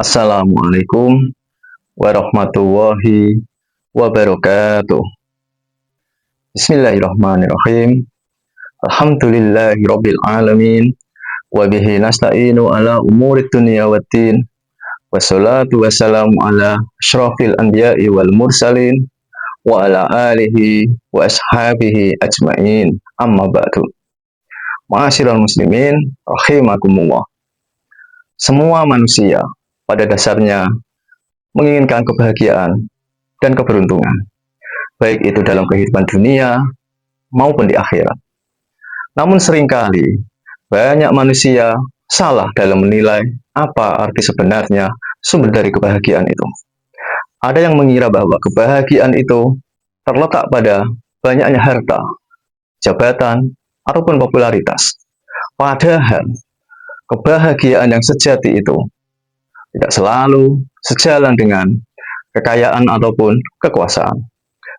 Assalamualaikum warahmatullahi wabarakatuh. Bismillahirrahmanirrahim. Alhamdulillahirabbil alamin wa bihi nasta'inu ala umurid dunya waddin. Wassalatu wassalamu ala asyrafil anbiya'i wal mursalin wa ala alihi wa ashabihi ajmain. Amma ba'du. Ma'asyiral muslimin rahimakumullah. Semua manusia pada dasarnya menginginkan kebahagiaan dan keberuntungan, baik itu dalam kehidupan dunia maupun di akhirat. Namun seringkali banyak manusia salah dalam menilai apa arti sebenarnya sumber dari kebahagiaan itu. Ada yang mengira bahwa kebahagiaan itu terletak pada banyaknya harta, jabatan, ataupun popularitas. Padahal kebahagiaan yang sejati itu tidak selalu sejalan dengan kekayaan ataupun kekuasaan,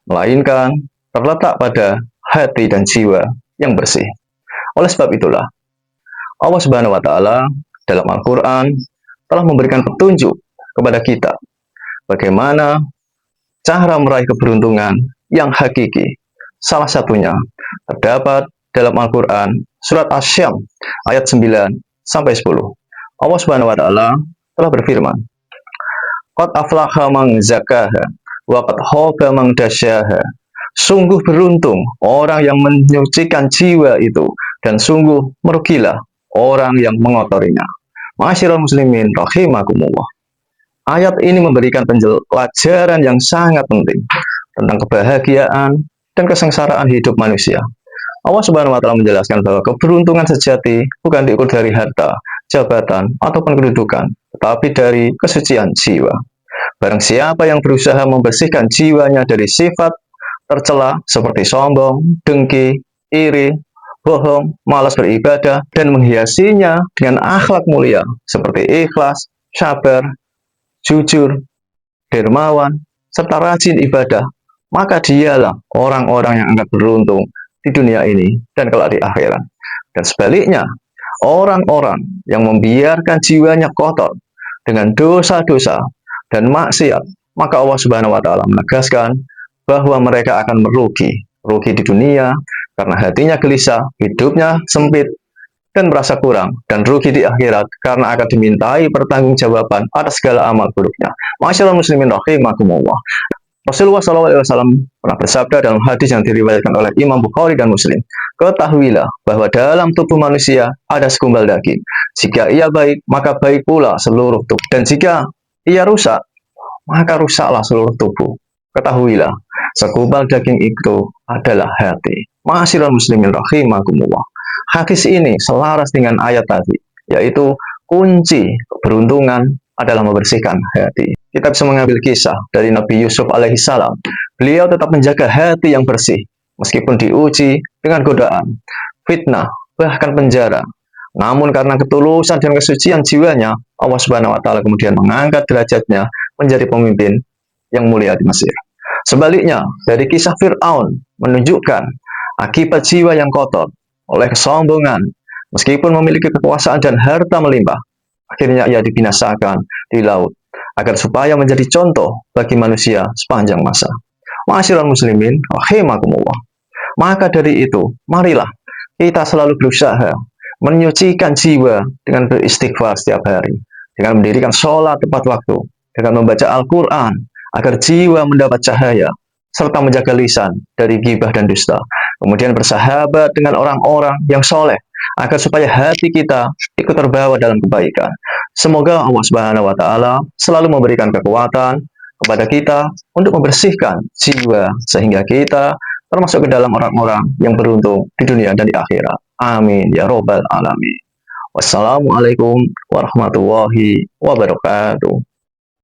melainkan terletak pada hati dan jiwa yang bersih. Oleh sebab itulah, Allah Subhanahu wa Ta'ala dalam Al-Quran telah memberikan petunjuk kepada kita bagaimana cara meraih keberuntungan yang hakiki. Salah satunya terdapat dalam Al-Quran surat Asy-Syams ayat 9 sampai 10. Allah Subhanahu wa Ta'ala telah berfirman, Qad aflaha man zakaha wa qad khaba man dasyaha. Sungguh beruntung orang yang menyucikan jiwa itu, dan sungguh merugilah orang yang mengotorinya. Ma'asyiral muslimin rahimakumullah. Ayat ini memberikan pelajaran yang sangat penting tentang kebahagiaan dan kesengsaraan hidup manusia. Allah Subhanahu wa Ta'ala menjelaskan bahwa keberuntungan sejati bukan diukur dari harta, jabatan, ataupun kedudukan, tetapi dari kesucian jiwa. Barang siapa yang berusaha membersihkan jiwanya dari sifat tercela seperti sombong, dengki, iri, bohong, malas beribadah, dan menghiasinya dengan akhlak mulia seperti ikhlas, sabar, jujur, dermawan, serta rajin ibadah, maka dialah orang-orang yang akan beruntung di dunia ini dan kelak di akhirat. Dan sebaliknya, orang-orang yang membiarkan jiwanya kotor dengan dosa-dosa dan maksiat, maka Allah Subhanahu wa Ta'ala menegaskan bahwa mereka akan merugi di dunia karena hatinya gelisah, hidupnya sempit dan merasa kurang, dan rugi di akhirat karena akan dimintai pertanggungjawaban atas segala amal buruknya. Ma'asyiral muslimin rahimakumullah. Rasulullah SAW pernah bersabda dalam hadis yang diriwayatkan oleh Imam Bukhari dan Muslim, ketahuilah bahwa dalam tubuh manusia ada segumpal daging. Jika ia baik, maka baik pula seluruh tubuh. Dan jika ia rusak, maka rusaklah seluruh tubuh. Ketahuilah, segumpal daging itu adalah hati. Ma'asyiral muslimin rahimakumullah. Hadis ini selaras dengan ayat tadi, yaitu kunci keberuntungan adalah membersihkan hati. Kita bisa mengambil kisah dari Nabi Yusuf alaihissalam. Beliau tetap menjaga hati yang bersih, meskipun diuji dengan godaan, fitnah, bahkan penjara. Namun karena ketulusan dan kesucian jiwanya, Allah Subhanahu wa Ta'ala kemudian mengangkat derajatnya menjadi pemimpin yang mulia di Mesir. Sebaliknya, dari kisah Fir'aun menunjukkan akibat jiwa yang kotor oleh kesombongan, meskipun memiliki kekuasaan dan harta melimpah, akhirnya ia dibinasakan di laut, agar supaya menjadi contoh bagi manusia sepanjang masa. Ma'asyiral muslimin rahimakumullah. Maka dari itu, marilah kita selalu berusaha menyucikan jiwa dengan beristighfar setiap hari, dengan mendirikan sholat tepat waktu, dengan membaca Al-Quran agar jiwa mendapat cahaya, serta menjaga lisan dari ghibah dan dusta. Kemudian bersahabat dengan orang-orang yang soleh, agar supaya hati kita ikut terbawa dalam kebaikan. Semoga Allah Subhanahu wa Ta'ala selalu memberikan kekuatan kepada kita untuk membersihkan jiwa, sehingga kita termasuk ke dalam orang-orang yang beruntung di dunia dan di akhirat. Amin ya robbal alamin. Wassalamualaikum warahmatullahi wabarakatuh.